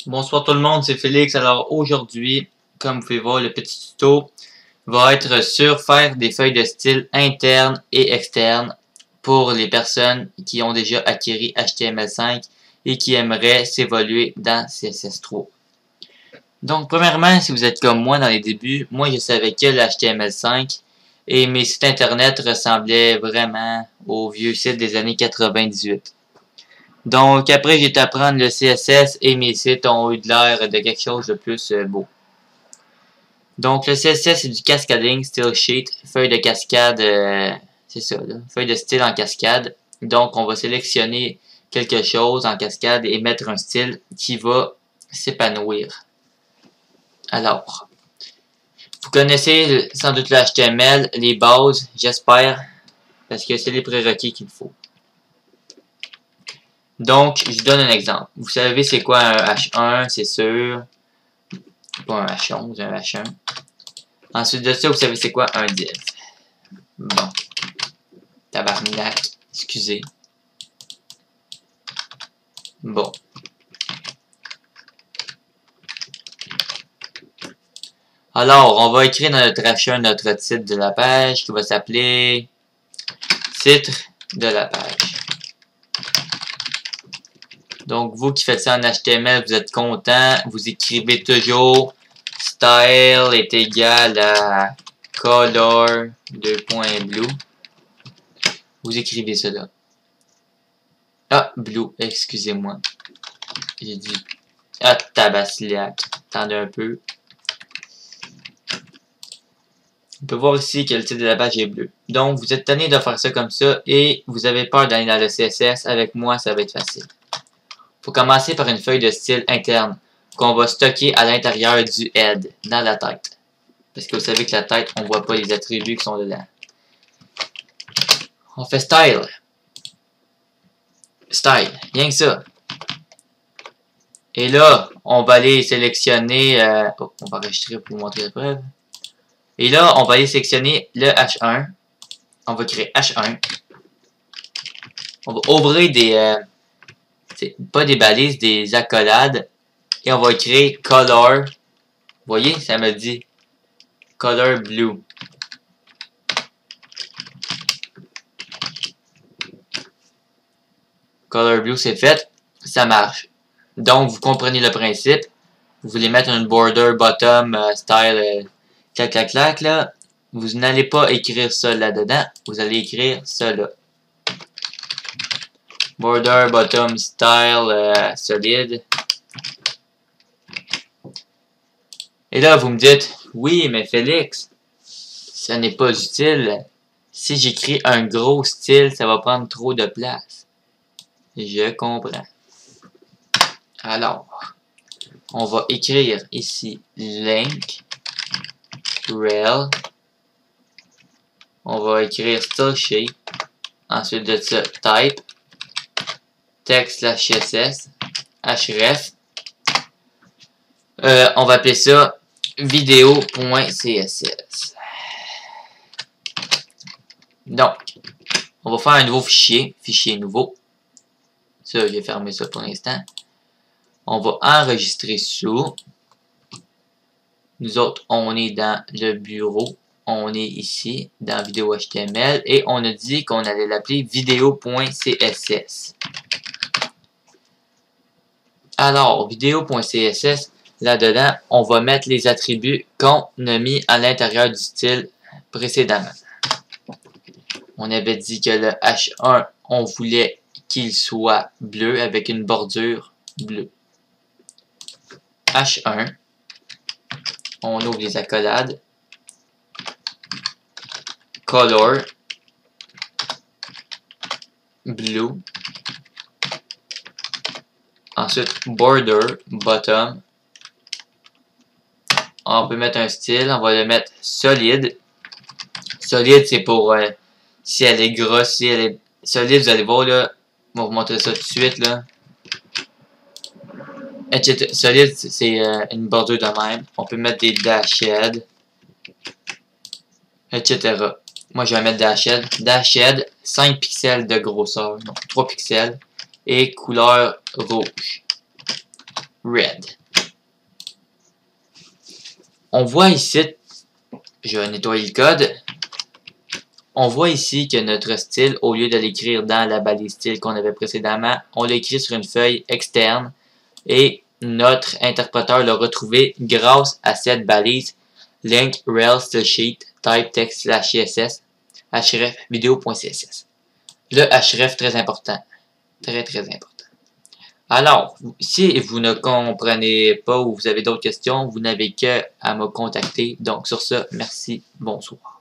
Bonsoir tout le monde, c'est Félix. Alors aujourd'hui, comme vous pouvez voir, le petit tuto va être sur faire des feuilles de style internes et externes pour les personnes qui ont déjà acquis HTML5 et qui aimeraient s'évoluer dans CSS3. Donc premièrement, si vous êtes comme moi dans les débuts, moi je savais que le HTML5 et mes sites internet ressemblaient vraiment aux vieux sites des années 98. Donc après j'ai été apprendre le CSS et mes sites ont eu de l'air de quelque chose de plus beau. Donc le CSS c'est du cascading, style sheet, feuille de cascade, c'est ça là, feuille de style en cascade. Donc on va sélectionner quelque chose en cascade et mettre un style qui va s'épanouir. Alors, vous connaissez sans doute le HTML, les bases, j'espère, parce que c'est les prérequis qu'il faut. Donc, je donne un exemple. Vous savez c'est quoi un H1, c'est sûr. Pas un H11, un H1. Ensuite de ça, vous savez c'est quoi un div. Bon. Tabarnak. Excusez. Bon. Alors, on va écrire dans notre H1 notre titre de la page qui va s'appeler titre de la page. Donc, vous qui faites ça en HTML, vous êtes content. Vous écrivez toujours style est égal à color blue. Vous écrivez cela. Ah, blue, excusez-moi. J'ai dit ah, tabaslac. Attendez un peu. On peut voir ici que le titre de la page est bleu. Donc, vous êtes tanné de faire ça comme ça et vous avez peur d'aller dans le CSS. Avec moi, ça va être facile. Il faut commencer par une feuille de style interne qu'on va stocker à l'intérieur du head, dans la tête. Parce que vous savez que la tête, on ne voit pas les attributs qui sont dedans. On fait style. Style, rien que ça. Et là, on va aller sélectionner... on va enregistrer pour vous montrer la preuve. Et là, on va aller sélectionner le H1. On va créer H1. On va ouvrir des... pas des balises, des accolades. Et on va créer color. Vous voyez, ça me dit color blue. Color blue, c'est fait. Ça marche. Donc, vous comprenez le principe. Vous voulez mettre une border bottom style clac clac clac là. Vous n'allez pas écrire ça là-dedans. Vous allez écrire ça là. Border bottom style solide. Et là, vous me dites, oui, mais Félix, ça n'est pas utile. Si j'écris un gros style, ça va prendre trop de place. Je comprends. Alors, on va écrire ici link rel. On va écrire style shape. Ensuite de ça, type text/css href. On va appeler ça vidéo.css. Donc, on va faire un nouveau fichier nouveau. Ça, je vais fermer ça pour l'instant. On va enregistrer sous. Nous autres, on est dans le bureau. On est ici dans vidéo HTML et on a dit qu'on allait l'appeler vidéo.css. Alors, vidéo.css, là-dedans, on va mettre les attributs qu'on a mis à l'intérieur du style précédemment. On avait dit que le H1, on voulait qu'il soit bleu avec une bordure bleue. H1, on ouvre les accolades. Color, blue. Ensuite, border, bottom. On peut mettre un style, on va le mettre solide. Solide, c'est pour si elle est grosse, si elle est solide, vous allez voir là. On va vous montrer ça tout de suite là. Solide, c'est une bordure de même. On peut mettre des dashed, etc. Moi, je vais mettre dashed. Dashed, 5 pixels de grosseur, non, 3 pixels. Et couleur rouge. red. On voit ici, je vais nettoyer le code. On voit ici que notre style, au lieu de l'écrire dans la balise style qu'on avait précédemment, on l'écrit sur une feuille externe et notre interpréteur l'a retrouvé grâce à cette balise link rel style sheet type text /css href video.css. Le href très important, très important. Alors, si vous ne comprenez pas ou vous avez d'autres questions, vous n'avez qu'à me contacter. Donc sur ce, merci, bonsoir.